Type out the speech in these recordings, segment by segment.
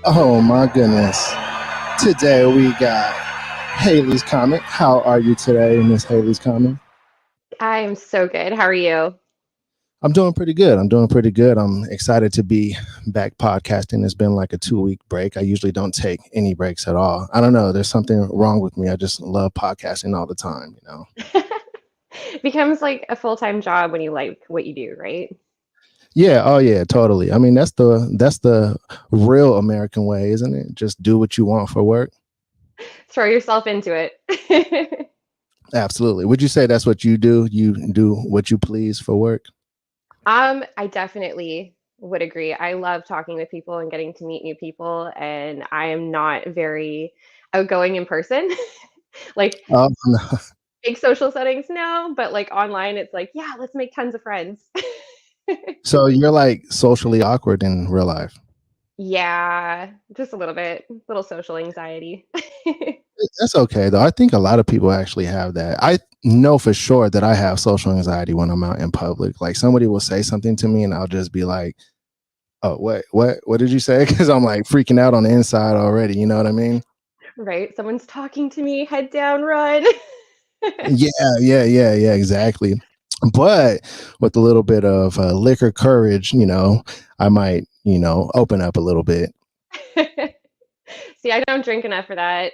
Oh my goodness. Today we got Haileys Comet. How are you today, Miss Haileys Comet? I'm so good. How are you? I'm doing pretty good. I'm doing pretty good. I'm excited to be back podcasting. It's been like a 2 week break. I usually don't take any breaks at all. I don't know. There's something wrong with me. I just love podcasting all the time. Becomes like a full-time job when you like what you do, right? Yeah, oh yeah, totally. I mean, that's the real American way, isn't it? Just do what you want for work. Throw yourself into it. Absolutely. Would you say that's what you do? You do what you please for work? I definitely would agree. I love talking with people and getting to meet new people, and I am not very outgoing in person. Like Um, big social settings, no, but like online, it's like, yeah, let's make tons of friends. so you're like socially awkward in real life. Yeah, just a little bit, little social anxiety. That's okay though. I think a lot of people actually have that. I know for sure that I have social anxiety when I'm out in public. Like somebody will say something to me and I'll just be like, "Oh, what did you say?" Because I'm like freaking out on the inside already. You know what I mean? Right? Someone's talking to me, head down, run. Yeah, yeah, exactly. But with a little bit of liquor courage, I might, open up a little bit. See, I don't drink enough for that.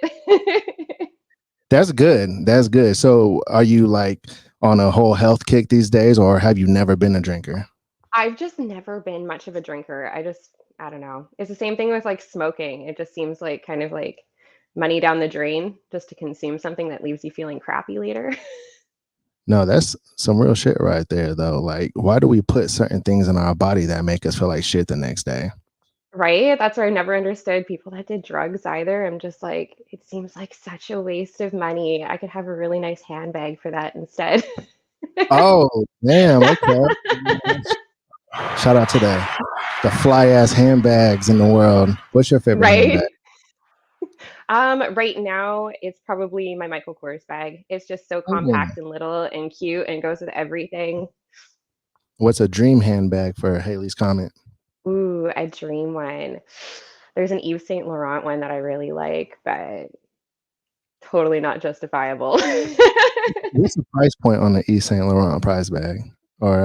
That's good. That's good. So, are you like on a whole health kick these days, or have you never been a drinker? I've just never been much of a drinker. I don't know. It's the same thing with like smoking. It just seems like kind of like money down the drain just to consume something that leaves you feeling crappy later. No, that's some real shit right there, though. Like, why do we put certain things in our body that make us feel like shit the next day? Right? That's where I never understood people that did drugs either. I'm just like, it seems like such a waste of money. I could have a really nice handbag for that instead. Oh, damn. Okay. Shout out to the fly ass handbags in the world. What's your favorite handbag? Right? Right now it's probably my Michael Kors bag. It's just so Oh. compact and little and cute and goes with everything. What's a dream handbag for Haley's Comet? Ooh, a dream one. There's an Yves Saint Laurent one that I really like, but totally not justifiable. What's the price point on the East Saint Laurent prize bag? Or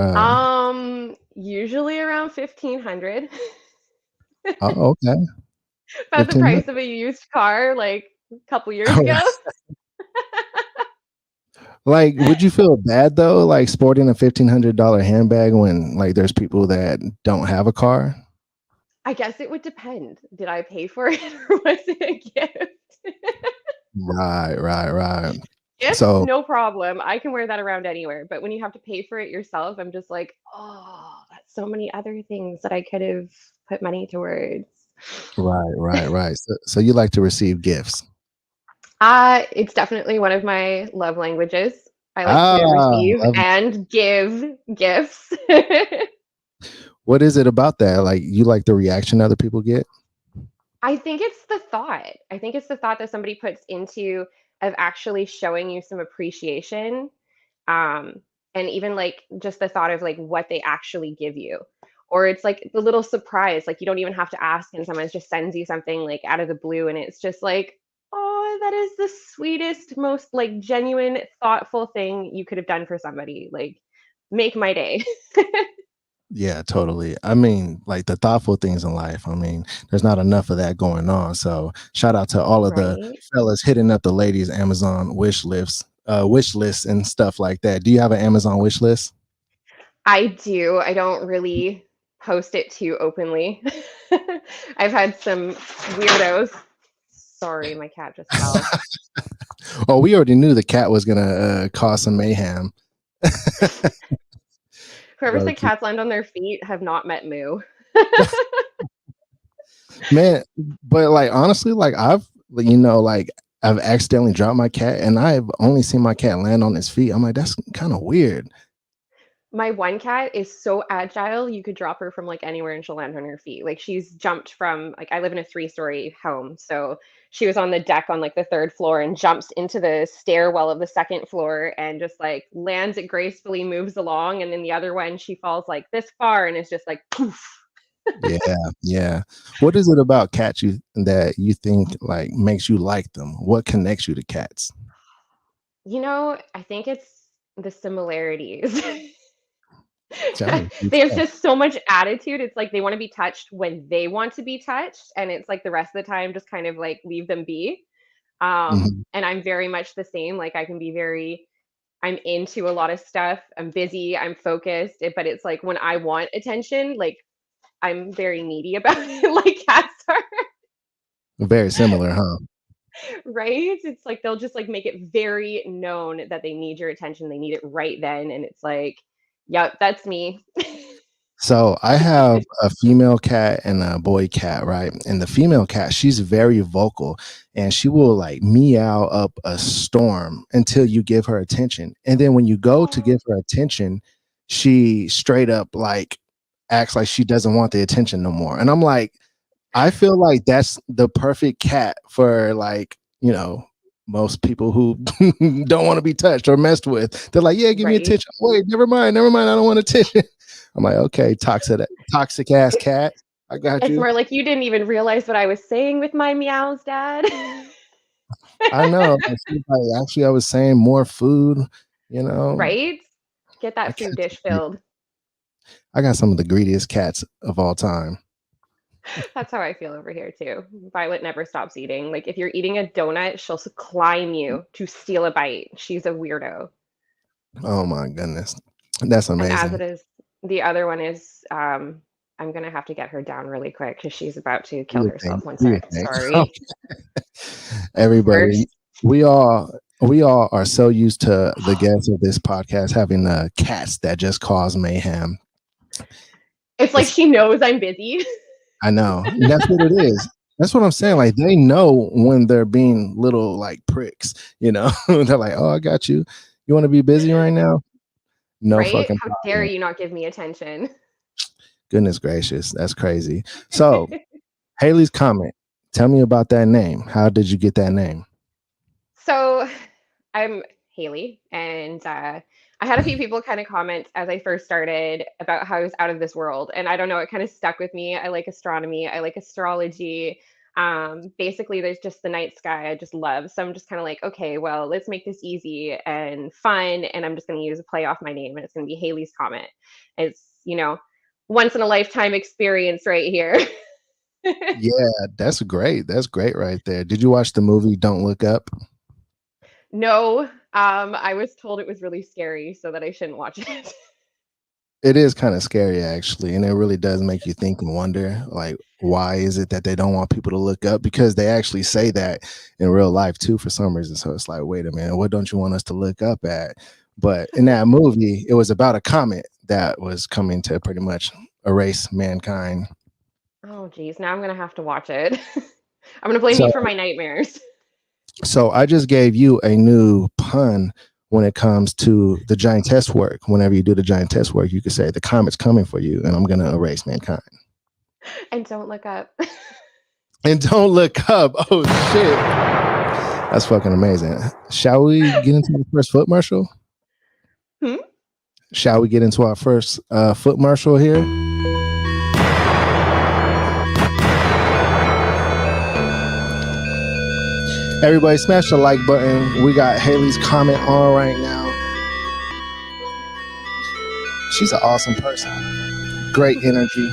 Usually around 1500. oh, okay, About the 1500. price of a used car like a couple years ago. Like, would you feel bad though, like sporting a $1,500 handbag when like there's people that don't have a car? I guess it would depend. Did I pay for it or was it a gift? Right. Gifts, So, no problem. I can wear that around anywhere. But when you have to pay for it yourself, I'm just like, oh, that's so many other things that I could have put money towards. right. So you like to receive gifts? It's definitely one of my love languages. I like to Ah, receive love. and give gifts. What is it about that? Like, you like the reaction other people get? I think it's the thought. I think it's the thought that somebody puts into of actually showing you some appreciation. Um, and even like just the thought of like what they actually give you. Or it's like the little surprise, like you don't even have to ask and someone just sends you something like out of the blue and it's just like, oh, that is the sweetest, most like genuine, thoughtful thing you could have done for somebody. Like make my day. Yeah, totally. I mean, like the thoughtful things in life. I mean, there's not enough of that going on. So shout out to all of the Right? fellas hitting up the ladies' Amazon wish lists and stuff like that. Do you have an Amazon wish list? I do. I don't really post it too openly. I've had some weirdos. Sorry, my cat just fell. Oh, we already knew the cat was gonna cause some mayhem. Whoever Low said key. cats land on their feet have not met Moo. Man, but like honestly, like like I've accidentally dropped my cat and I've only seen my cat land on his feet. I'm like, that's kind of weird. My one cat is so agile, you could drop her from like anywhere and she'll land on her feet. Like she's jumped from like I live in a three-story home, so she was on the deck on like the third floor and jumps into the stairwell of the second floor and just like lands it gracefully, moves along, and then the other one she falls like this far and it's just like poof. Yeah, yeah. What is it about cats that you think like makes you like them? What connects you to cats? I think it's the similarities. Tell me. You They have tell. just so much attitude. It's like they want to be touched when they want to be touched, and it's like the rest of the time just kind of like leave them be. Mhm. And I'm very much the same. Like I can be very I'm into a lot of stuff. I'm busy, I'm focused, but it's like when I want attention, like I'm very needy about it, like cats are, Very similar, huh? right? It's like they'll just like make it very known that they need your attention. They need it right then. And it's like, yep, that's me. So I have a female cat and a boy cat, right? And the female cat, she's very vocal and she will like meow up a storm until you give her attention. And then when you go to Oh, give her attention, she straight up like acts like she doesn't want the attention no more. And I'm like, I feel like that's the perfect cat for like, most people who don't want to be touched or messed with. They're like, yeah, give me right. attention. Wait, never mind. I don't want attention. I'm like, okay, toxic ass cat. I got It's you. more like you didn't even realize what I was saying with my meows, Dad. I know. And she's like, actually, I was saying more food. You know, Right? Get my that food cats are dish greedy. filled. I got some of the greediest cats of all time. That's how I feel over here too. Violet never stops eating. Like if you're eating a donut, she'll climb you to steal a bite. She's a weirdo. Oh my goodness, that's And as amazing. it is, the other one is I'm gonna have to get her down really quick because she's about to Do kill your thing. herself. One Do your sec. thing. Sorry. Everybody, First, we all we all are so used to the guests of this podcast having cats that just cause mayhem. it's like It's she knows I'm busy. I know that's what it is. That's what I'm saying. Like they know when they're being little like pricks. They're like, "Oh, I got you. You want to be busy right now? No Right? fucking How dare problem." you not give me attention? Goodness gracious, that's crazy. So Haileys Comet. Tell me about that name. How did you get that name? So I'm Haley, and I had a few people kind of comment as I first started about how I was out of this world. And I don't know, it kind of stuck with me. I like astronomy, I like astrology. Basically, there's just the night sky I just love. So I'm just kind of like, okay, well, let's make this easy and fun. And I'm just going to use a play off my name, and it's going to be Haley's Comet. It's, once in a lifetime experience right here. Yeah, that's great. That's great right there. Did you watch the movie Don't Look Up? No, I was told it was really scary, so that I shouldn't watch it. It is kind of scary actually, and it really does make you think and wonder, like, why is it that they don't want people to look up? Because they actually say that in real life too, for some reason. So it's like, wait a minute, what don't you want us to look up at? But in that movie, it was about a comet that was coming to pretty much erase mankind. Oh, geez. Now I'm gonna have to watch it. I'm gonna blame So, you for my nightmares. so I just gave you a new pun when it comes to the Giantess work. Whenever you do the Giantess work, you could say the comet's coming for you, and I'm gonna erase mankind. And don't look up. And don't look up. Oh shit. That's fucking amazing. Shall we get into the first foot marshal? Hmm? Shall we get into our first foot marshal here? Everybody smash the like button. We got Haileys Comet on right now. She's an awesome person. Great energy.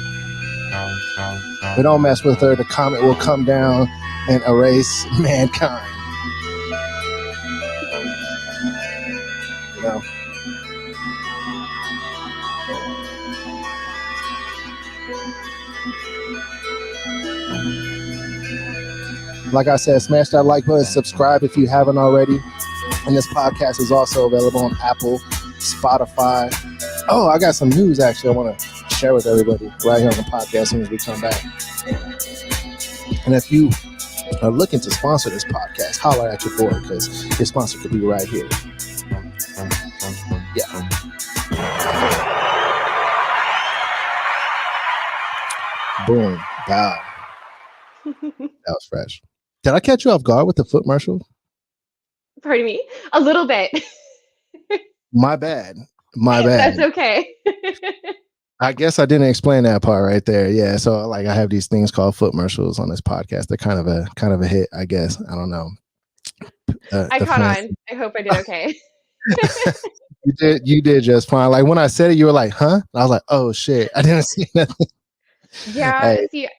We don't mess with her. The comet will come down and erase mankind. You know? Like I said, smash that like button, subscribe if you haven't already. And this podcast is also available on Apple, Spotify. Oh, I got some news actually I want to share with everybody right here on the podcast as soon as we come back. And if you are looking to sponsor this podcast, holler at your boy because your sponsor could be right here. Yeah. Boom. Wow. That was fresh. Did I catch you off guard with the foot marshal? Pardon me? A little bit. My bad. My bad. That's okay. I guess I didn't explain that part right there. Yeah. So like I have these things called foot commercials on this podcast. They're kind of a hit, I guess. I don't know. I The caught fans. on. I hope I did okay. You did just fine. Like when I said it, you were like, huh? I was like, oh shit. I didn't see nothing. Yeah, Hey, see,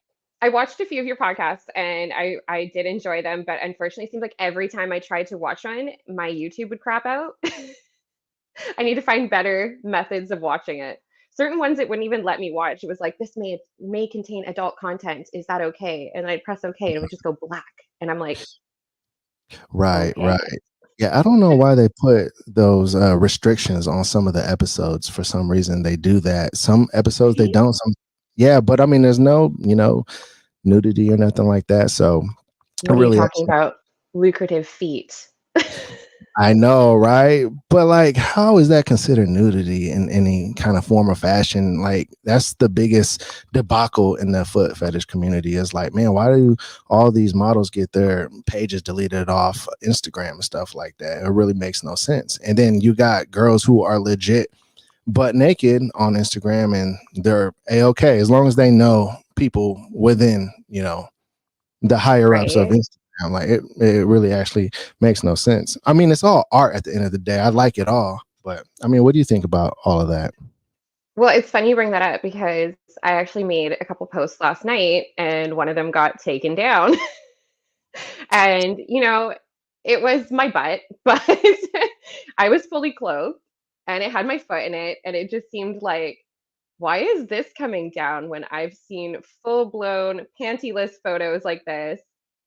I watched a few of your podcasts and I did enjoy them, but unfortunately, it seems like every time I tried to watch one, my YouTube would crap out. I need to find better methods of watching it. Certain ones it wouldn't even let me watch. It was like this may contain adult content. Is that okay? And I'd press okay and it would just go black. And I'm like, right, right. okay. Yeah, I don't know why they put those restrictions on some of the episodes. For some reason, they do that. Some episodes they Really? don't. Some, yeah, but I mean, there's no, nudity or nothing like that. So I What are you really, talking about? Lucrative feet. I know, right? But like, how is that considered nudity in any kind of form or fashion? Like, that's the biggest debacle in the foot fetish community. Is like, man, why do all these models get their pages deleted off Instagram and stuff like that? It really makes no sense. And then you got girls who are legit butt naked on Instagram and they're a-okay as long as they know people within, the higher ups of Right. Instagram. Like it really actually makes no sense. I mean, it's all art at the end of the day. I like it all, but I mean, what do you think about all of that? Well, it's funny you bring that up because I actually made a couple posts last night and one of them got taken down. And, it was my butt, but I was fully clothed and it had my foot in it. And it just seemed like, why is this coming down when I've seen full blown pantyless photos like this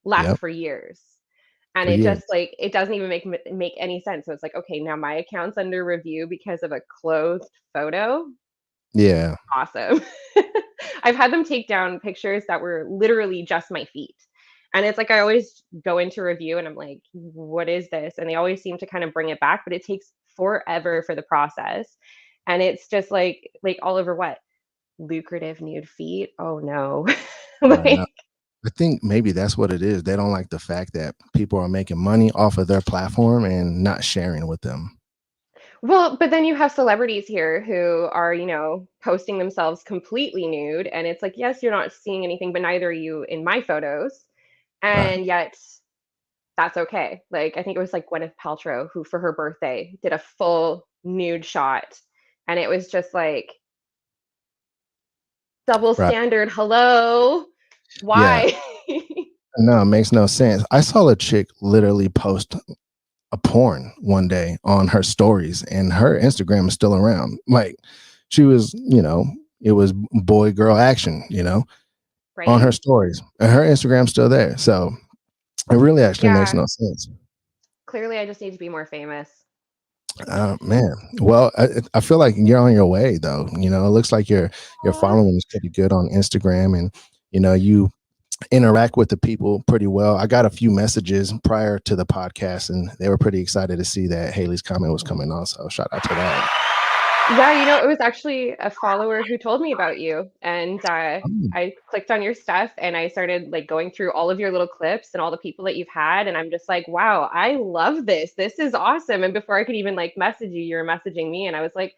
last Yep, for years? And for it just years. like, it doesn't even make any sense. So it's like, okay, now my account's under review because of a clothed photo. Yeah, Awesome. I've had them take down pictures that were literally just my feet. And it's like I always go into review and I'm like, what is this? And they always seem to kind of bring it back, but it takes forever for the process. And it's just like all over what? Lucrative nude feet. Oh no. I know. Like, I think maybe that's what it is. They don't like the fact that people are making money off of their platform and not sharing with them. well, but then you have celebrities here who are, posting themselves completely nude. And it's like, yes, you're not seeing anything, but neither are you in my photos. Right. And yet that's okay. Like, I think it was like Gwyneth Paltrow who, for her birthday, did a full nude shot. And it was just like, double Right. standard. Hello. Yeah. Why? No, it makes no sense. I saw a chick literally post a porn one day on her stories, and her Instagram is still around. Like she was, it was boy girl action, on Right? her stories, and her Instagram's still there. So it really actually makes Yeah. no sense. Clearly, I just need to be more famous. Man, well, I feel like you're on your way though. It looks like your Aw. following is pretty good on Instagram, and you interact with the people pretty well. I got a few messages prior to the podcast, and they were pretty excited to see that Haileys Comet was coming on. So shout out to that. Yeah, it was actually a follower who told me about you, and Oh, I clicked on your stuff and I started like going through all of your little clips and all the people that you've had, and I'm just like, wow, I love this. This is awesome. And before I could even like message you, you were messaging me, and I was like,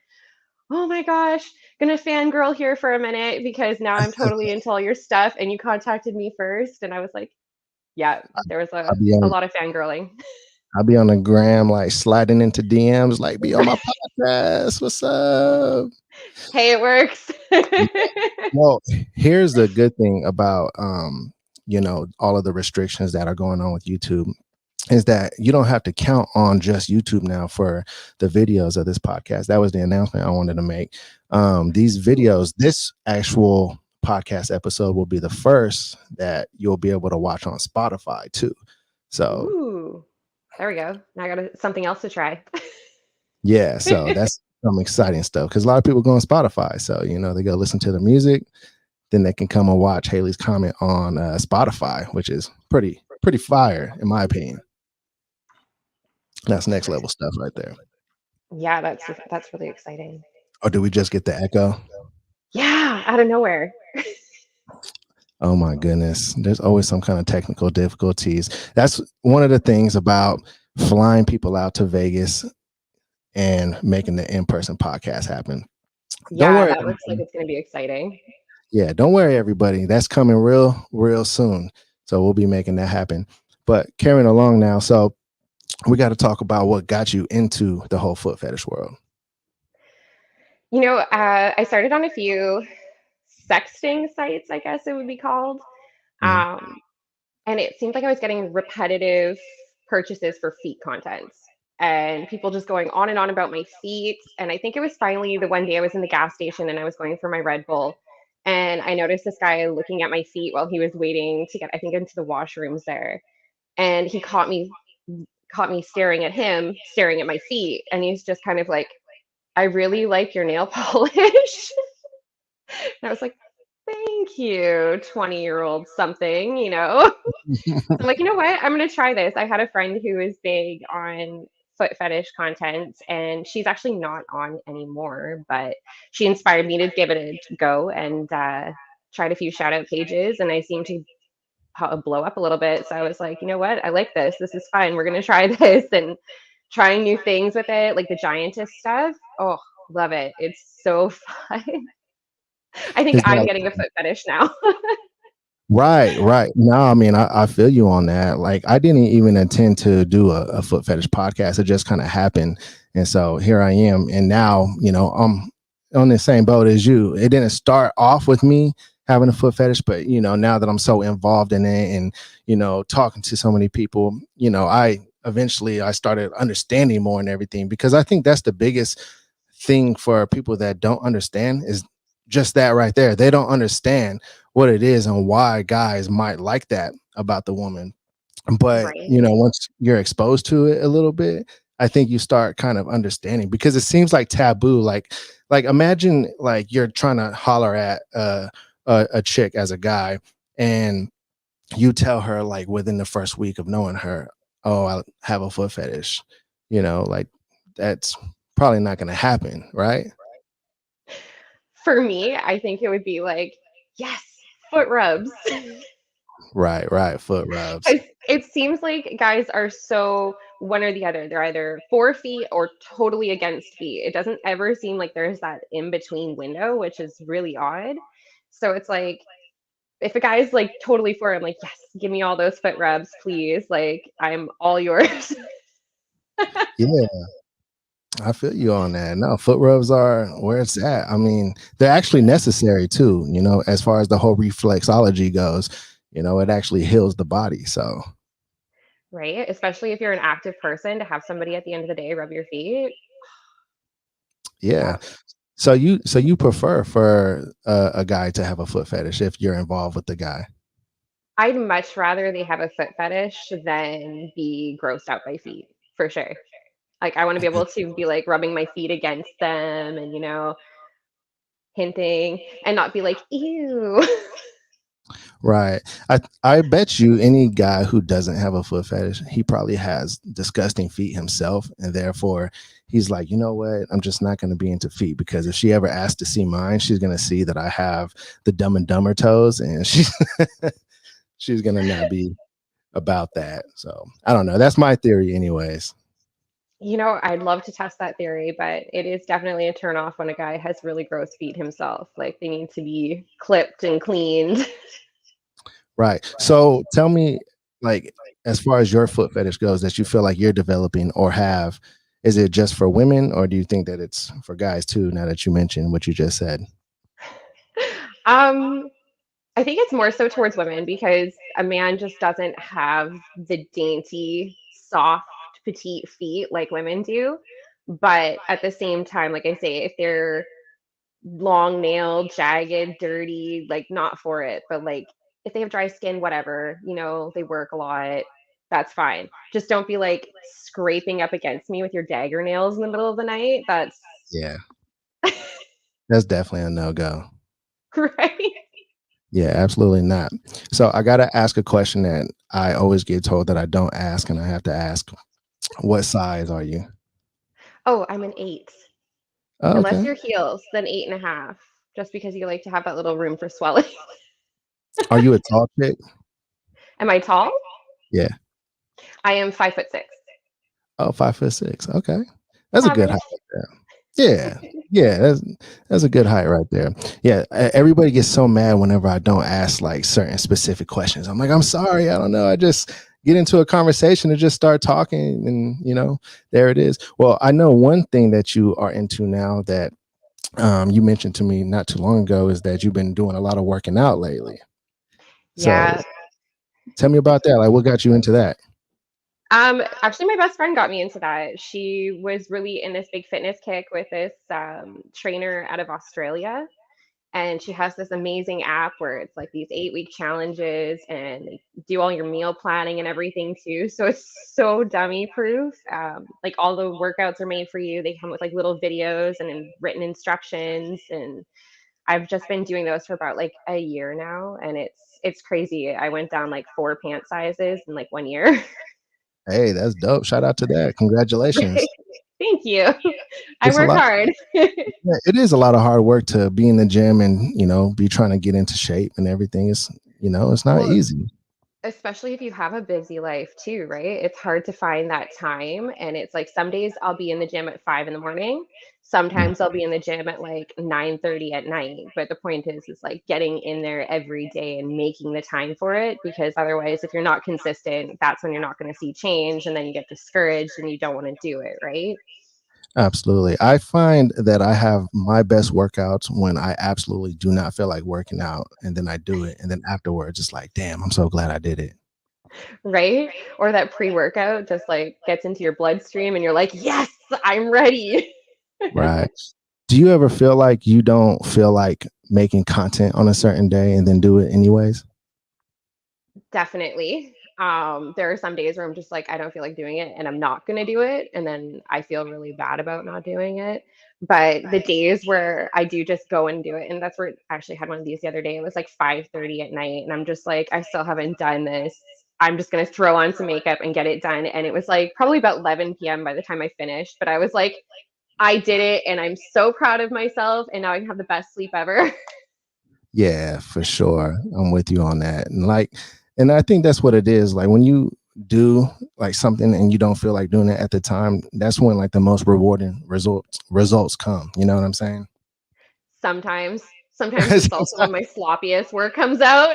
oh my gosh, gonna fangirl here for a minute because now I'm totally into all your stuff, and you contacted me first, and I was like, yeah, there was I'll a be a on lot of fangirling. I'll be on the gram like sliding into DMs like be on my podcast. What's up? Hey, it works. Well, here's the good thing about all of the restrictions that are going on with YouTube is that you don't have to count on just YouTube now for the videos of this podcast. That was the announcement I wanted to make. These Ooh. videos, this actual podcast episode will be the first that you'll be able to watch on Spotify too. So Ooh. There we go. Now I got something else to try. yeah, so that's some exciting stuff because a lot of people go on Spotify. So, they go listen to the music, then they can come and watch Haileys Comet on Spotify, which is pretty fire in my opinion. That's next level stuff right there. Yeah, that's really exciting. Or do we just get the echo? Yeah, out of nowhere. Oh my goodness. There's always some kind of technical difficulties. That's one of the things about flying people out to Vegas and making the in-person podcast happen. Don't Yeah, worry, that looks like everybody. it's gonna be exciting. Yeah, don't worry, everybody. That's coming real soon. So we'll be making that happen. But carrying along now, so we got to talk about what got you into the whole foot fetish world. I started on a few sexting sites, I guess it would be called. Mhm. Um, and it seemed like I was getting repetitive purchases for feet contents and people just going on and on about my feet. And I think it was finally the one day I was in the gas station and I was going for my Red Bull. And I noticed this guy looking at my feet while he was waiting to get, I think, into the washrooms there. And he caught me staring at him, staring at my feet. And he's just kind of like, I really like your nail polish. And I was like, thank you, 20-year-old something. I'm like, you know what? I'm gonna try this. I had a friend who is big on foot fetish content, and she's actually not on anymore, but she inspired me to give it a go and tried a few shout out pages, and I seemed to blow up a little bit. So I was like, you know what? I like this. This is fun. We're gonna try this and trying new things with it, like the Giantess stuff. Oh, love it. It's so fun. I think Is I'm that getting a foot fetish now. right? Right. No, I mean, I feel you on that. Like, I didn't even intend to do a foot fetish podcast. It just kind of happened. And so here I am. And now, I'm on the same boat as you. It didn't start off with me having a foot fetish, but, now that I'm so involved in it and, talking to so many people, I started understanding more and everything because I think that's the biggest thing for people that don't understand is just that right there. They don't understand what it is and why guys might like that about the woman. But, Right. once you're exposed to it a little bit, I think you start kind of understanding because it seems like taboo. Like imagine like you're trying to holler at a chick as a guy and you tell her like within the first week of knowing her, oh, I have a foot fetish, like that's probably not going to happen, right? For me, I think it would be like, yes, foot rubs. Right. Foot rubs. 'Cause it seems like guys are so one or the other. They're either for feet or totally against feet. It doesn't ever seem like there's that in between window, which is really odd. So it's like if a guy's like totally for it, I'm like, yes, give me all those foot rubs, please. Like I'm all yours. Yeah, I feel you on that. No, foot rubs are where it's at. I mean, they're actually necessary too, as far as the whole reflexology goes, it actually heals the body. So, Right? Especially if you're an active person to have somebody at the end of the day rub your feet. yeah. Yeah. So you prefer for a guy to have a foot fetish if you're involved with the guy. I'd much rather they have a foot fetish than be grossed out by feet, for sure. Like, I wanna be able to be, like, rubbing my feet against them and, hinting and not be like, "Ew." Right. I bet you any guy who doesn't have a foot fetish, he probably has disgusting feet himself, and therefore he's like, you know what? I'm just not going to be into feet because if she ever asks to see mine, she's going to see that I have the Dumb and Dumber toes, and she's going to not be about that. So I don't know. That's my theory, anyways. I'd love to test that theory, but it is definitely a turn off when a guy has really gross feet himself, like, they need to be clipped and cleaned. Right. So tell me, like, as far as your foot fetish goes, that you feel like you're developing or have, is it just for women, or do you think that it's for guys too? Now that you mentioned what you just said. Um, I think it's more so towards women because a man just doesn't have the dainty, soft, petite feet like women do. But at the same time, like I say, if they're long nailed, jagged, dirty, like not for it, but like if they have dry skin, whatever, they work a lot, that's fine. Just don't be like scraping up against me with your dagger nails in the middle of the night. That's Yeah, that's definitely a no go. right. Yeah, absolutely not. So I got to ask a question that I always get told that I don't ask, and I have to ask, what size are you? Oh, I'm an eight. Oh, Unless okay. you're heels, then 8.5, just because you like to have that little room for swelling. Are you a tall chick? Am I tall? Yeah. I am 5'6". Oh, 5'6". Okay. That's a good height Average. there. Yeah. Yeah, that's a good height right there. Yeah, everybody gets so mad whenever I don't ask like certain specific questions. I'm like, I'm sorry, I don't know. I just get into a conversation and just start talking, and there it is. Well, I know one thing that you are into now that you mentioned to me not too long ago is that you've been doing a lot of working out lately. So Yeah. tell me about that. Like, what got you into that? Actually, my best friend got me into that. She was really in this big fitness kick with this trainer out of Australia, and she has this amazing app where it's like these 8-week challenges and they do all your meal planning and everything too. So it's so dummy proof. Like all the workouts are made for you. They come with like little videos and written instructions, and I've just been doing those for about like a year now, and it's crazy. I went down like 4 pant sizes in like 1 year. Hey, that's dope. Shout out to that. Congratulations. Thank you. I It's a work lot. hard. Yeah, it is a lot of hard work to be in the gym and be trying to get into shape and everything. It's not Well, easy. especially if you have a busy life too, right? It's hard to find that time. And it's like some days I'll be in the gym at 5 in the morning. Mm. Sometimes I'll be in the gym at like 9:30 at night. But the point is like getting in there every day and making the time for it. Because otherwise, if you're not consistent, that's when you're not going to see change. And then you get discouraged and you don't want to do it, right? Absolutely. I find that I have my best workouts when I absolutely do not feel like working out, and then I do it, and then afterwards it's like, damn, I'm so glad I did it. Right? Or that pre-workout just like gets into your bloodstream and you're like, yes, I'm ready. Right. Do you ever feel like you don't feel like making content on a certain day and then do it anyways? Definitely. There are some days where I'm just like, I don't feel like doing it and I'm not going to do it. And then I feel really bad about not doing it. But the days where I do just go and do it, and that's where I actually had one of these the other day. It was like 5:30 at night, and I'm just like, I still haven't done this. I'm just gonna throw on some makeup and get it done. And it was like probably about 11 p.m. by the time I finished. But I was like, I did it, and I'm so proud of myself. And now I can have the best sleep ever. Yeah, for sure. I'm with you on that. And I think that's what it is. Like when you do like something and you don't feel like doing it at the time, that's when like the most rewarding results come. You know what I'm saying? Sometimes it's also when my sloppiest work comes out.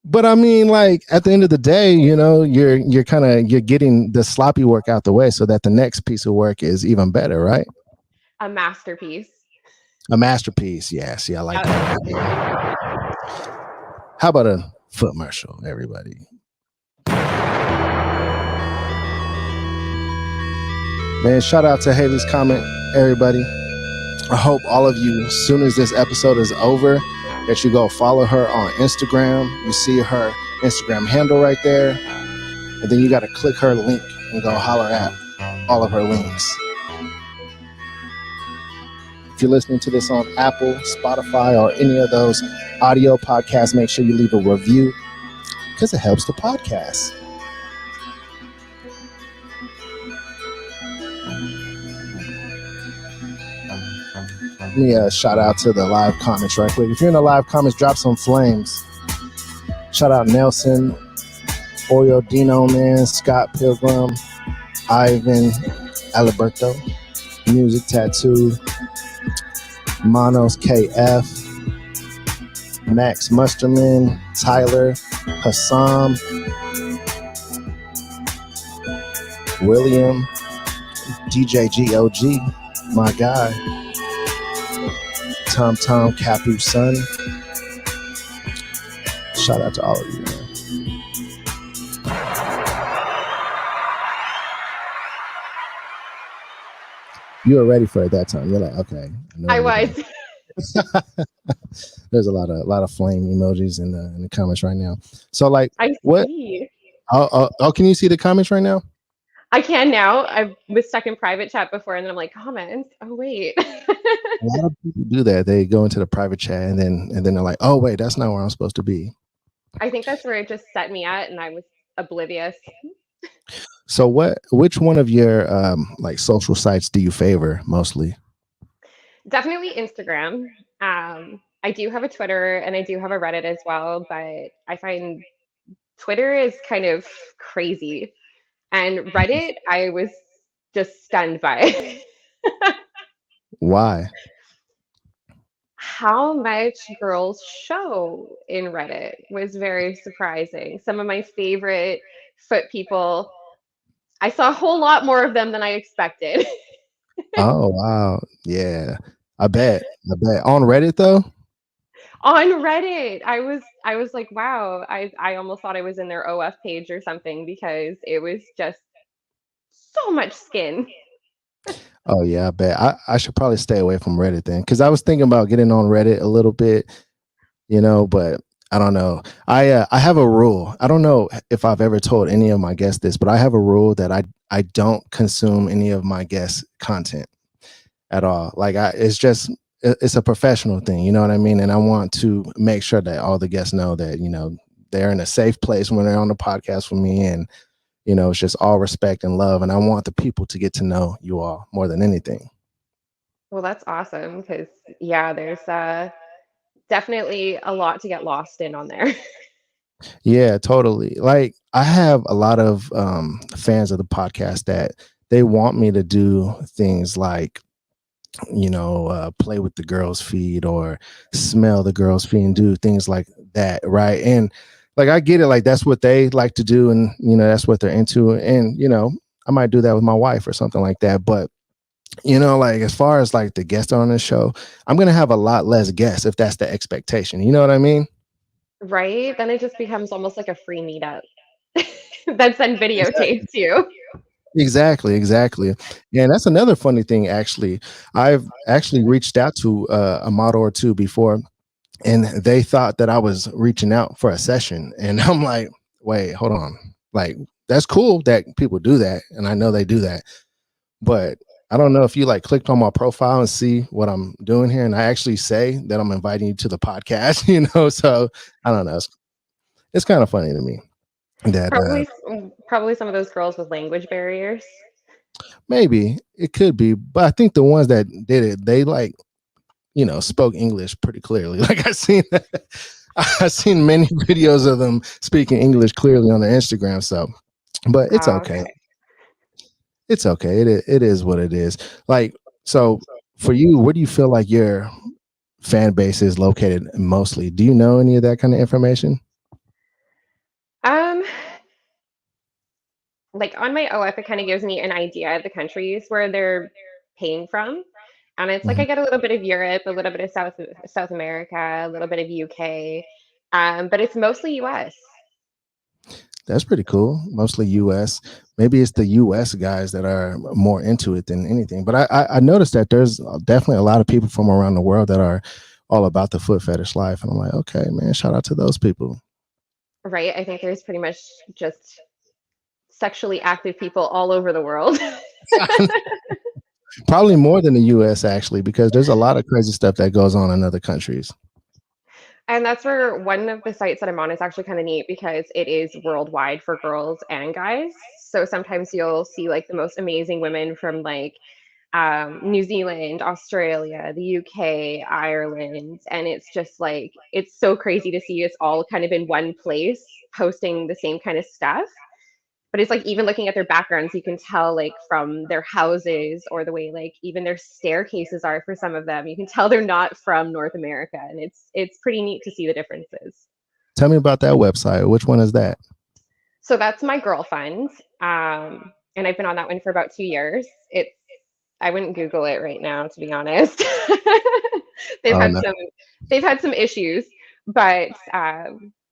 But I mean, like at the end of the day, you're getting the sloppy work out the way so that the next piece of work is even better, right? A masterpiece. A masterpiece. Yeah, see, I like Yep. that idea. How about a foot commercial, everybody? Man, shout out to Haileys Comet, everybody. I hope all of you, as soon as this episode is over, that you go follow her on Instagram. You see her Instagram handle right there. And then you got to click her link and go holler at all of her links. If you're listening to this on Apple, Spotify, or any of those audio podcasts, make sure you leave a review because it helps the podcast. Let me shout out to the live comments right quick. If you're in the live comments, drop some flames. Shout out Nelson, Oreo Dino Man, Scott Pilgrim, Ivan Aliberto, Music Tattoo, Monos KF, Max Musterman, Tyler, Hassam, William, DJ GOG, my guy, Tom Tom Capu Son. Shout out to all of you, man. You were ready for it that time. You're like, okay. I was. There's a lot of flame emojis in the comments right now. So like, I what? see. Oh, can you see the comments right now? I can now. I was stuck in private chat before, and then I'm like, comments. Oh wait. A lot of people do that. They go into the private chat and then they're like, oh wait, that's not where I'm supposed to be. I think that's where it just set me at, and I was oblivious. So which one of your like social sites do you favor mostly? Definitely Instagram. I do have a Twitter and I do have a Reddit as well, but I find Twitter is kind of crazy. And Reddit, I was just stunned by it. Why? How much girls show in Reddit was very surprising. Some of my favorite foot people, I saw a whole lot more of them than I expected. Oh wow. Yeah. I bet. I bet. On Reddit though? On Reddit. I was like, wow, I almost thought I was in their OF page or something because it was just so much skin. Oh yeah, I bet. I should probably stay away from Reddit then. Cause I was thinking about getting on Reddit a little bit, but I don't know. I have a rule. I don't know if I've ever told any of my guests this, but I have a rule that I don't consume any of my guests' content at all. Like it's just it's a professional thing, you know what I mean? And I want to make sure that all the guests know that, they're in a safe place when they're on the podcast with me, and it's just all respect and love, and I want the people to get to know you all more than anything. Well, that's awesome because yeah, there's definitely a lot to get lost in on there. Yeah, totally. Like I have a lot of fans of the podcast that they want me to do things like play with the girls' feet or smell the girls' feet and do things like that, right? And like I get it, like that's what they like to do, and that's what they're into, and I might do that with my wife or something like that. But like as far as like the guests on the show, I'm gonna have a lot less guests if that's the expectation. You know what I mean? Right? Then it just becomes almost like a free meetup that's then videotaped too. Exactly, exactly. And that's another funny thing, actually. I've actually reached out to a model or two before, and they thought that I was reaching out for a session. And I'm like, wait, hold on. Like, that's cool that people do that. And I know they do that. But I don't know if you like clicked on my profile and see what I'm doing here. And I actually say that I'm inviting you to the podcast, So I don't know. It's kind of funny to me that Probably some of those girls with language barriers. maybe it could be. But I think the ones that did it, they like spoke English pretty clearly. Like I seen many videos of them speaking English clearly on their Instagram. So, but it's Oh, okay. okay. It's okay. It is what it is. Like, so for you, where do you feel like your fan base is located mostly? Do you know any of that kind of information? Um, like on my OF, it kind of gives me an idea of the countries where they're paying from. And it's like Mhm. I get a little bit of Europe, a little bit of South America, a little bit of UK, but it's mostly US. That's pretty cool. Mostly US. Maybe it's the US guys that are more into it than anything. But I noticed that there's definitely a lot of people from around the world that are all about the foot fetish life. And I'm like, okay, man, shout out to those people. Right? I think there's pretty much just sexually active people all over the world. Probably more than the US actually, because there's a lot of crazy stuff that goes on in other countries. And that's where one of the sites that I'm on is actually kind of neat because it is worldwide for girls and guys. So sometimes you'll see like the most amazing women from like New Zealand, Australia, the UK, Ireland, and it's just like it's so crazy to see us all kind of in one place posting the same kind of stuff. But it's like even looking at their backgrounds, you can tell like from their houses or the way like even their staircases are for some of them. You can tell they're not from North America, and it's pretty neat to see the differences. Tell me about that website. Which one is that? So that's my girl fund, and I've been on that one for about 2 years. It's I wouldn't Google it right now, to be honest. they've Oh had no. some they've had some issues, but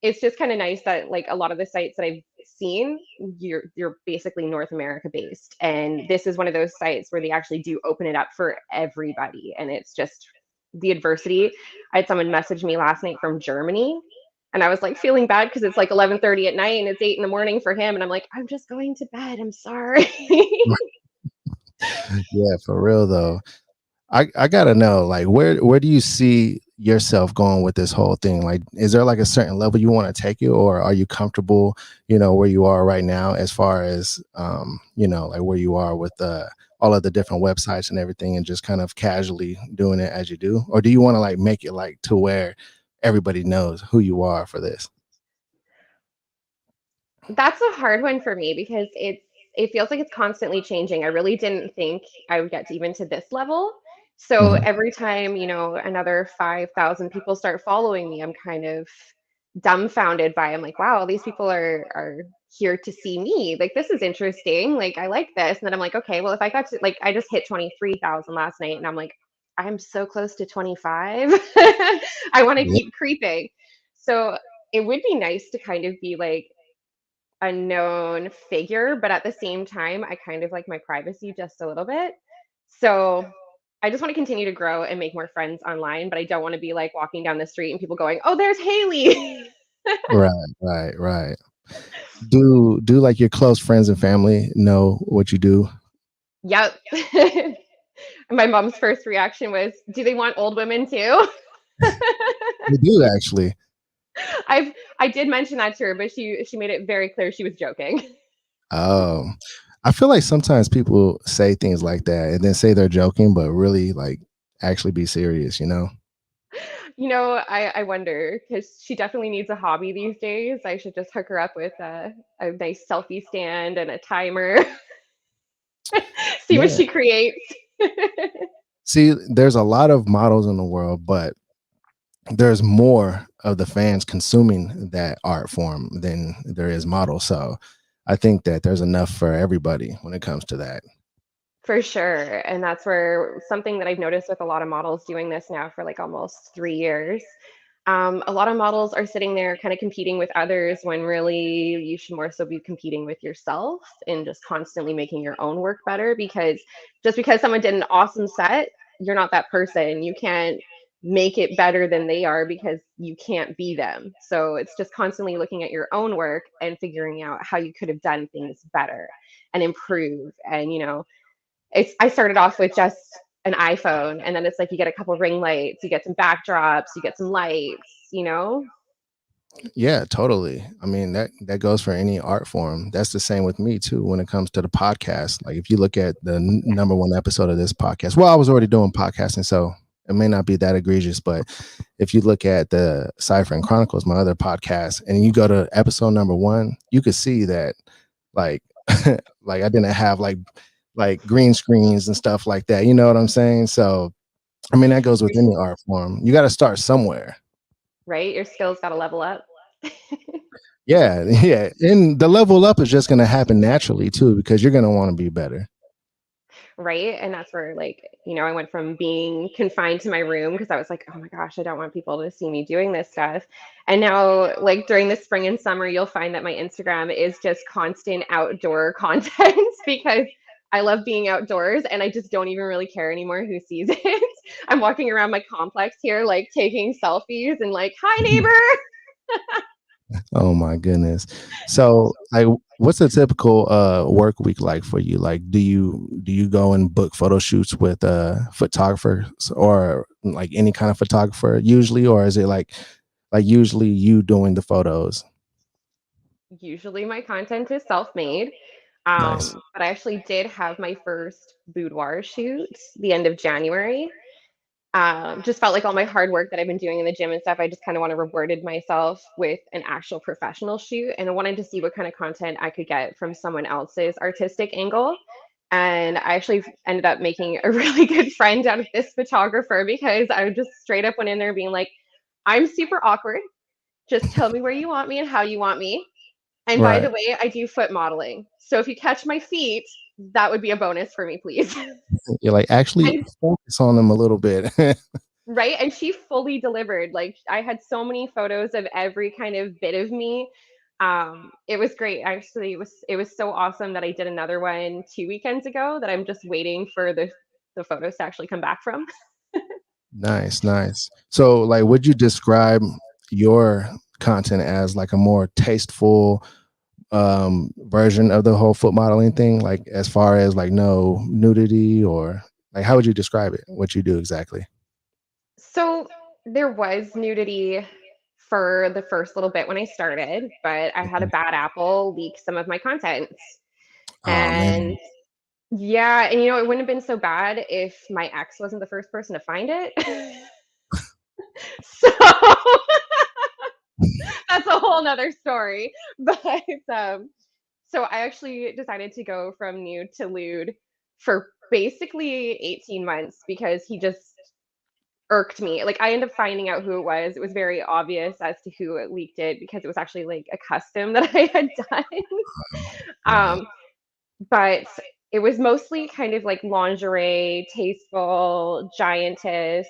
it's just kind of nice that like a lot of the sites that I've seen, you're basically North America based, and this is one of those sites where they actually do open it up for everybody, and it's just the adversity. I had someone message me last night from Germany. And I was like feeling bad because it's like 11:30 at night and it's 8 in the morning for him. And I'm like, I'm just going to bed. I'm sorry. Yeah, for real though. I gotta know, like, where do you see yourself going with this whole thing? Like, is there like a certain level you want to take it, or are you comfortable, where you are right now, as far as like where you are with all of the different websites and everything, and just kind of casually doing it as you do, or do you want to like make it like to where everybody knows who you are for this? That's a hard one for me because it's it feels like it's constantly changing. I really didn't think I would get to even to this level. So Mhm. every time, another 5,000 people start following me, I'm kind of dumbfounded by, I'm like, wow, these people are here to see me. Like, this is interesting. Like, I like this. And then I'm like, okay, well, if I got to, like, I just hit 23,000 last night, and I'm like, I'm so close to 25. I want to Yeah. keep creeping. So it would be nice to kind of be like a known figure, but at the same time, I kind of like my privacy just a little bit. So I just want to continue to grow and make more friends online, but I don't want to be like walking down the street and people going, "Oh, there's Hailey." Right, right, right. Do like your close friends and family know what you do? Yep. My mom's first reaction was, "Do they want old women too?" They do actually. I did mention that to her, but she made it very clear she was joking. Oh, I feel like sometimes people say things like that and then say they're joking, but really like actually be serious, you know? I wonder because she definitely needs a hobby these days. I should just hook her up with a nice selfie stand and a timer, see what Yeah. she creates. See, there's a lot of models in the world, but there's more of the fans consuming that art form than there is models. So I think that there's enough for everybody when it comes to that. For sure. And that's where something that I've noticed with a lot of models doing this now for like almost 3 years. A lot of models are sitting there kind of competing with others when really you should more so be competing with yourself and just constantly making your own work better, because just because someone did an awesome set, you're not that person. You can't make it better than they are because you can't be them. So it's just constantly looking at your own work and figuring out how you could have done things better and improve. And I started off with just an iPhone, and then it's like you get a couple ring lights, you get some backdrops, you get some lights. Yeah, totally. I mean, that goes for any art form. That's the same with me too when it comes to the podcast. Like if you look at the number one episode of this podcast, well, I was already doing podcasting, so it may not be that egregious, but if you look at the Cypher and Chronicles, my other podcast, and you go to episode number one, you could see that like like I didn't have like green screens and stuff like that. You know what I'm saying? So I mean that goes with any art form. You got to start somewhere. Right? Your skills got to level up. Yeah, yeah. And the level up is just going to happen naturally too, because you're going to want to be better. Right? And that's where, like, I went from being confined to my room because I was like, oh my gosh, I don't want people to see me doing this stuff. And now, like, during the spring and summer, you'll find that my Instagram is just constant outdoor content because I love being outdoors and I just don't even really care anymore who sees it. I'm walking around my complex here, like, taking selfies and, like, hi, neighbor. Oh my goodness. So, like, what's a typical work week like for you? Like, do you go and book photo shoots with photographers or like any kind of photographer usually, or is it like usually you doing the photos? Usually my content is self-made. Nice. But I actually did have my first boudoir shoot the end of January. Just felt like all my hard work that I've been doing in the gym and stuff, I just kind of want to rewarded myself with an actual professional shoot. And I wanted to see what kind of content I could get from someone else's artistic angle. And I actually ended up making a really good friend out of this photographer because I just straight up went in there being like, I'm super awkward. Just tell me where you want me and how you want me. And by Right. the way, I do foot modeling. So if you catch my feet, that would be a bonus for me, please. You're like actually And focus on them a little bit. right? And she fully delivered. Like, I had so many photos of every kind of bit of me. It was great. Actually, it was so awesome that I did another one 2 weekends ago that I'm just waiting for the photos to actually come back from. Nice, nice. So, like, would you describe your content as like a more tasteful version of the whole foot modeling thing? Like, as far as like no nudity or like, how would you describe it? What you do exactly? So there was nudity for the first little bit when I started, but I had a Mhm. bad apple leak some of my contents. Oh And man, yeah, and it wouldn't have been so bad if my ex wasn't the first person to find it. So that's a whole nother story. But So I actually decided to go from nude to lewd for basically 18 months because he just irked me. Like, I ended up finding out who it was. It was very obvious as to who it leaked it because it was actually like a custom that I had done. Right. Um, but it was mostly kind of like lingerie, tasteful, giantess,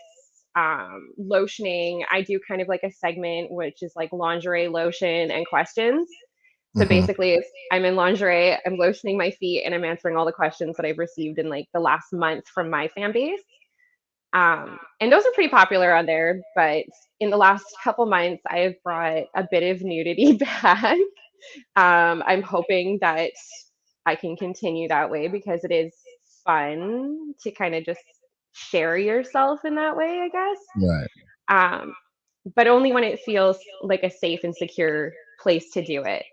lotioning. I do kind of like a segment which is like lingerie, lotion, and questions. So Hmm. basically, it's I'm in lingerie, I'm lotioning my feet, and I'm answering all the questions that I've received in like the last month from my fan base. And those are pretty popular on there, but in the last couple months, I have brought a bit of nudity back. I'm hoping that I can continue that way because it is fun to kind of just share yourself in that way, I guess. Right. Um, but only when it feels like a safe and secure place to do it.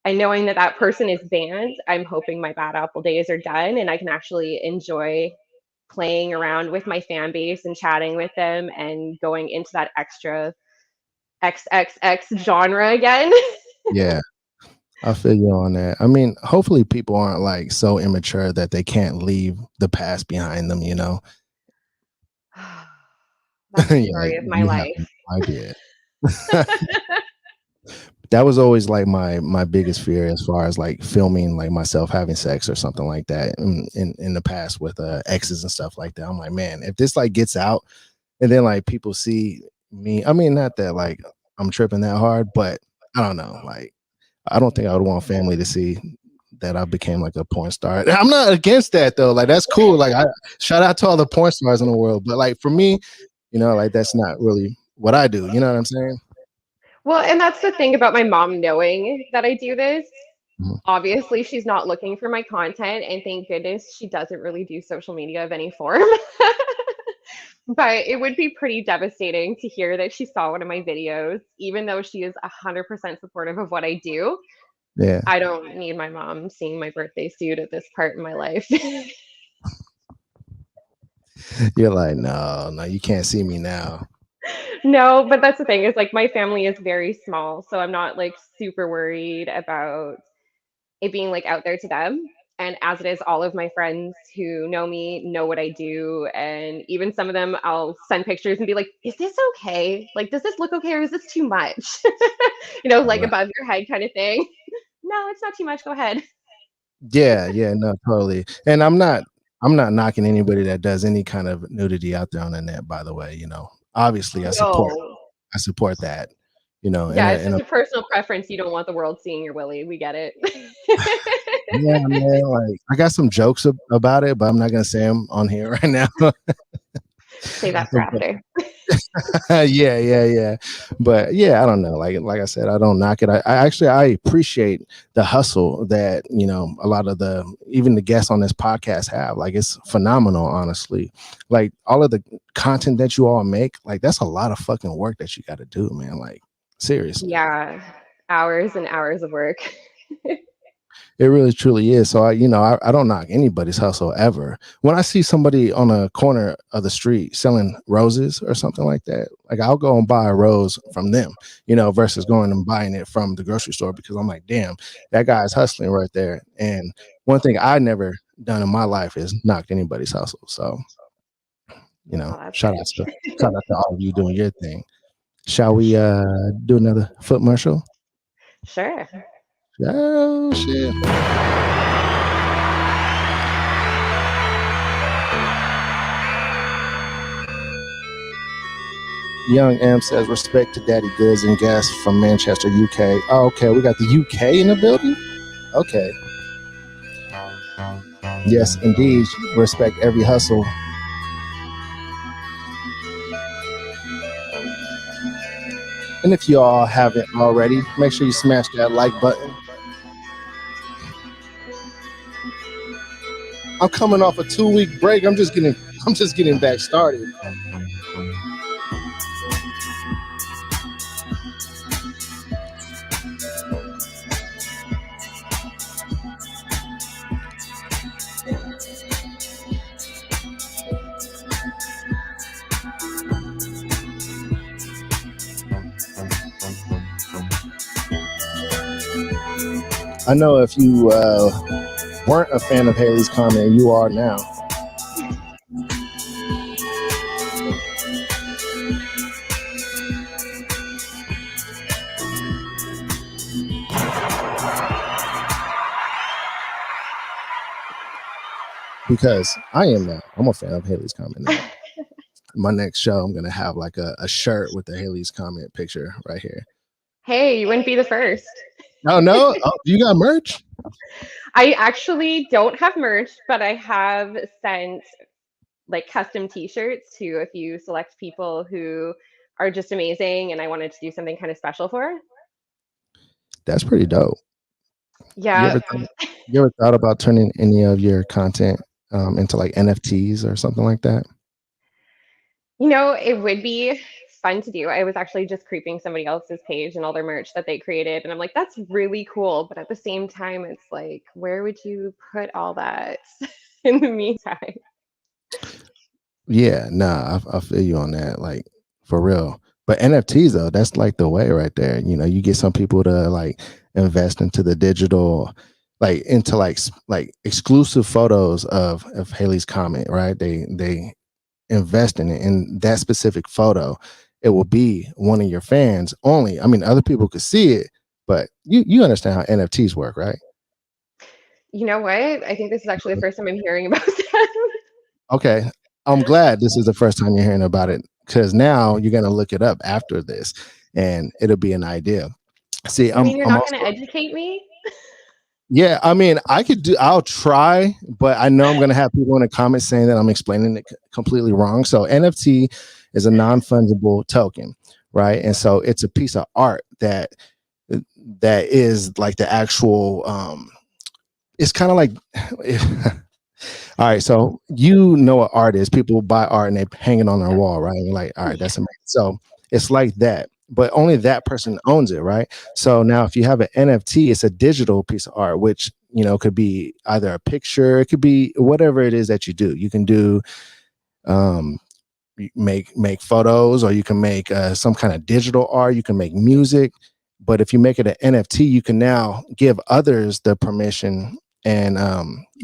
And knowing that that person is banned, I'm hoping my bad apple days are done and I can actually enjoy playing around with my fan base and chatting with them and going into that extra XXX genre again. Yeah. I feel you on that. I mean, hopefully people aren't like so immature that they can't leave the past behind them, you know? That's the You're like, story of my you have life. no idea. That was always like my biggest fear as far as like filming like myself having sex or something like that in the past with exes and stuff like that. I'm like, man, if this like gets out and then like people see me, I mean, not that like I'm tripping that hard, but I don't know, like I don't think I would want family to see that I became like a porn star. I'm not against that though. Like that's cool. Like I shout out to all the porn stars in the world, but like for me, you know, like that's not really what I do. You know what I'm saying? Well, and that's the thing about my mom knowing that I do this. Mhm. Obviously, she's not looking for my content, and thank goodness she doesn't really do social media of any form. But it would be pretty devastating to hear that she saw one of my videos, even though she is 100% supportive of what I do. Yeah. I don't need my mom seeing my birthday suit at this part in my life. You're like, no, no, you can't see me now. No, but that's the thing is like my family is very small, so I'm not like super worried about it being like out there to them. And as it is, all of my friends who know me know what I do. And even some of them, I'll send pictures and be like, is this okay? Like, does this look okay or is this too much? Like Right. above your head kind of thing. No, it's not too much. Go ahead. Yeah, yeah, no, totally. And I'm not knocking anybody that does any kind of nudity out there on the net, by the way, you know. Obviously No. I support that, you know, Yeah, it's in just a a personal preference. You don't want the world seeing your willy. We get it. yeah, man, like I got some jokes about it, but I'm not gonna say them on here right now. Say that for after. Yeah, yeah, yeah. But yeah, I don't know. Like I said, I don't knock it. I actually I appreciate the hustle that, you know, a lot of the even the guests on this podcast have. Like it's phenomenal, honestly. Like all of the content that you all make, like that's a lot of fucking work that you gotta do, man. Like seriously. Yeah, hours and hours of work. It really truly is. So I don't knock anybody's hustle ever. When I see somebody on a corner of the street selling roses or something like that, like I'll go and buy a rose from them, you know, versus going and buying it from the grocery store because I'm like, damn, that guy's hustling right there. And one thing I never done in my life is knocked anybody's hustle. So, you know, Oh, that's shout good. out to all of you doing your thing. Shall we do another foot marshal? Sure. Oh shit. Young M says, respect to Daddy Goodz and guests from Manchester, UK. Oh, okay, we got the UK in the building? Okay. Yes, indeed. Respect every hustle. And if you all haven't already, make sure you smash that like button. I'm coming off a 2-week break. I'm just getting back started. I know if you weren't a fan of Haileys Comet, you are now. Because I am now. I'm a fan of Haileys Comet now. My next show, I'm gonna have like a shirt with the Haileys Comet picture right here. Hey, you wouldn't be the first. Oh no! Oh, you got merch? I actually don't have merch, but I have sent like custom t-shirts to a few select people who are just amazing and I wanted to do something kind of special for. That's pretty dope. You Yeah, ever you ever thought about turning any of your content into like NFTs or something like that? it would be fun to do. I was actually just creeping somebody else's page and all their merch that they created, and I'm like, that's really cool. But at the same time, it's like, where would you put all that in the meantime? Yeah, nah, I feel you on that, like for real. But NFTs though, that's like the way right there. You know, you get some people to like invest into the digital, like into like exclusive photos of Haileys Comet, right? They invest in it, in that specific photo. It will be one of your fans only. I mean, other people could see it, but you understand how NFTs work, right? You know what? I think this is actually the first time I'm hearing about that. Okay. I'm glad this is the first time you're hearing about it because now you're going to look it up after this and it'll be an idea. See, You mean you're I'm not going to also, educate me? yeah, I mean, I'll try, but I know I'm going to have people in the comments saying that I'm explaining it completely wrong. So NFT is a non-fungible token, right? And so it's a piece of art that is like the actual, it's kind of like, all right, so you know what art is. People buy art and they hang it on their wall, right? And you're like, all right, that's amazing. So it's like that, but only that person owns it, right? So now if you have an NFT, it's a digital piece of art, which could be either a picture, it could be whatever it is that you do. You can do um make photos, or you can make some kind of digital art, you can make music. But if you make it an NFT, you can now give others the permission and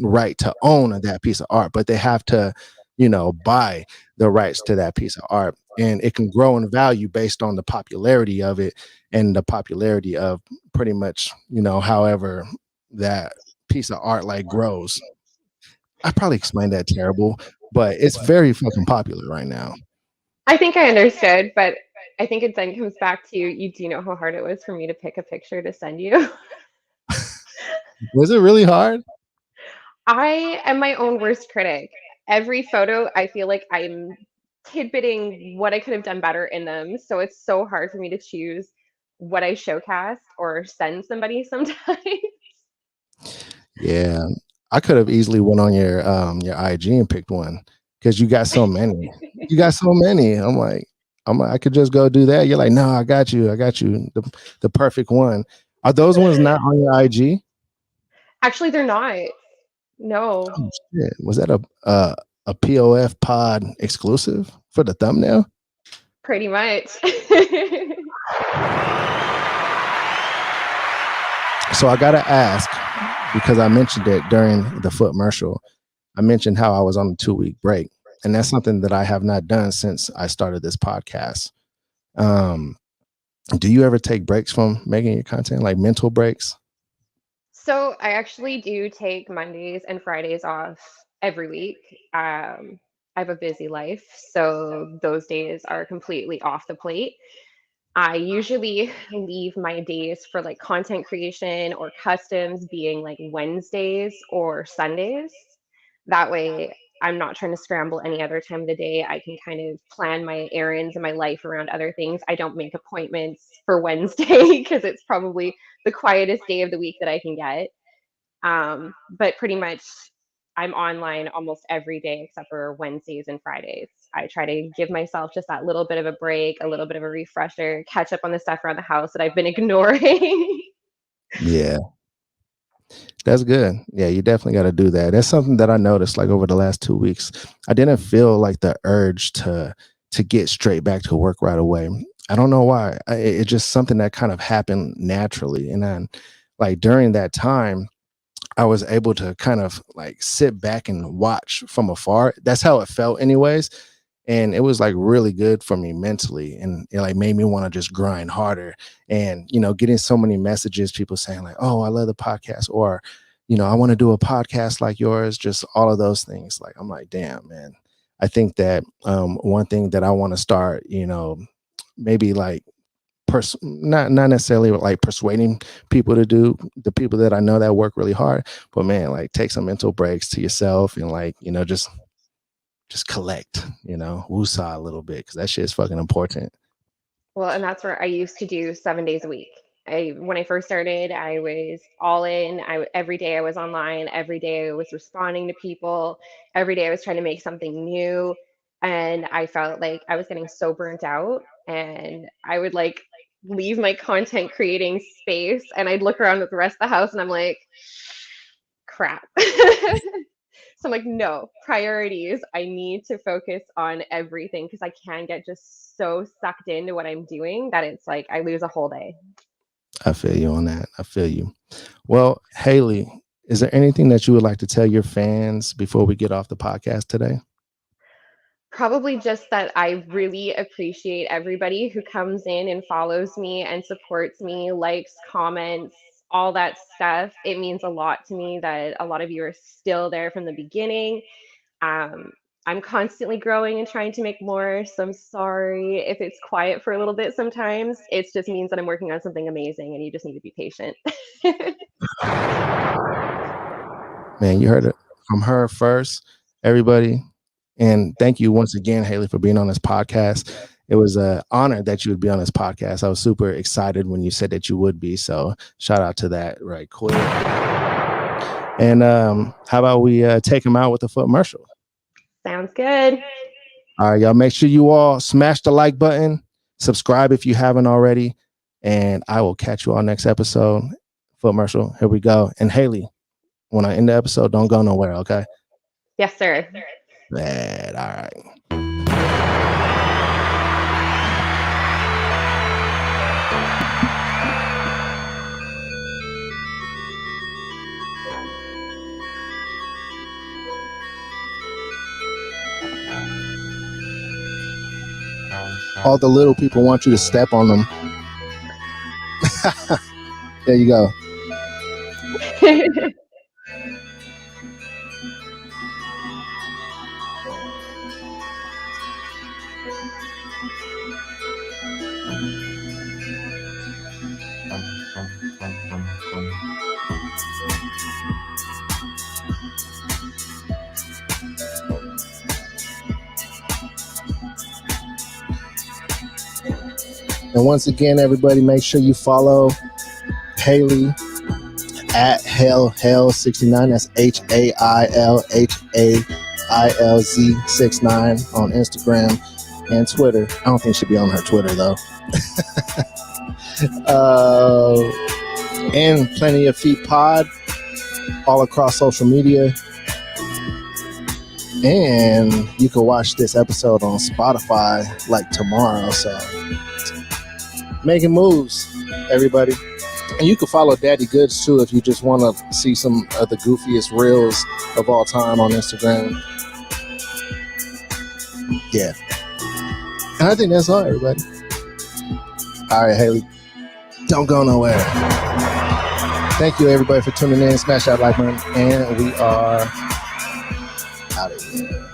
right to own that piece of art, but they have to buy the rights to that piece of art, and it can grow in value based on the popularity of it and the popularity of pretty much however that piece of art like grows. I probably explained that terrible, but it's very fucking popular right now. I think I understood, but I think it then comes back to you do know how hard it was for me to pick a picture to send you. Was it really hard? I am my own worst critic. Every photo, I feel like I'm tidbitting what I could have done better in them. So it's so hard for me to choose what I showcast or send somebody sometimes. Yeah, I could have easily went on your IG and picked one because you got so many. You got so many. I could just go do that. You're like, no, I got you. I got you. The perfect one. Are those ones not on your IG? Actually, they're not. No, Oh shit. Was that a POF pod exclusive for the thumbnail? pretty much. So I gotta ask, because I mentioned it during the foot commercial. I mentioned how I was on a 2-week break, and that's something that I have not done since I started this podcast. Um, do you ever take breaks from making your content, like mental breaks? So I actually do take Mondays and Fridays off every week. I have a busy life, so those days are completely off the plate. I usually leave my days for like content creation or customs being like Wednesdays or Sundays. That way, I'm not trying to scramble any other time of the day. I can kind of plan my errands and my life around other things. I don't make appointments for Wednesday because it's probably the quietest day of the week that I can get. But pretty much, I'm online almost every day except for Wednesdays and Fridays. I try to give myself just that little bit of a break, a little bit of a refresher, catch up on the stuff around the house that I've been ignoring. Yeah, that's good. Yeah, you definitely got to do that. That's something that I noticed like over the last 2 weeks. I didn't feel like the urge to get straight back to work right away. I don't know why. It's just something that kind of happened naturally, and then like during that time, I was able to kind of like sit back and watch from afar. That's how it felt, anyways. And it was like really good for me mentally, and it like made me want to just grind harder. And getting so many messages, people saying like, "Oh, I love the podcast," or I want to do a podcast like yours. Just all of those things. Like I'm like, damn, man. I think that one thing that I want to start, maybe like not necessarily like persuading people to do, the people that I know that work really hard, but man, like take some mental breaks to yourself and like just collect, woosah a little bit, because that shit is fucking important. Well, and that's where I used to do 7 days a week. When I first started, I was all in. Every day I was online. Every day I was responding to people. Every day I was trying to make something new, and I felt like I was getting so burnt out. And I would like leave my content creating space, and I'd look around at the rest of the house, and I'm like, crap. So I'm like, no, priorities. I need to focus on everything because I can get just so sucked into what I'm doing that it's like I lose a whole day. I feel you on that. I feel you. Well, Hailey, is there anything that you would like to tell your fans before we get off the podcast today? Probably just that I really appreciate everybody who comes in and follows me and supports me, likes, comments, all that stuff. It means a lot to me that a lot of you are still there from the beginning. I'm constantly growing and trying to make more, so I'm sorry if it's quiet for a little bit sometimes. It just means that I'm working on something amazing and you just need to be patient. Man, you heard it from her first, everybody. And thank you once again, Hailey, for being on this podcast. It was an honor that you would be on this podcast. I was super excited when you said that you would be. So shout out to that right quick. And how about we take them out with a footmercial? Sounds good. All right, y'all. Make sure you all smash the like button, subscribe if you haven't already, and I will catch you all next episode. Footmercial. Here we go. And Hailey, when I end the episode, don't go nowhere, okay? Yes, sir. Bad. All right. All the little people want you to step on them. There you go. And once again, everybody, make sure you follow Hailey at Hailz69. That's HAILHAILZ69 on Instagram and Twitter. I don't think she'll be on her Twitter though. And Plenty of Feet Pod all across social media. And you can watch this episode on Spotify like tomorrow. So making moves, everybody. And you can follow Daddy Goodz too if you just want to see some of the goofiest reels of all time on Instagram. Yeah. And I think that's all, everybody. All right, Hailey, don't go nowhere. Thank you, everybody, for tuning in. Smash that like button, and we are out of here.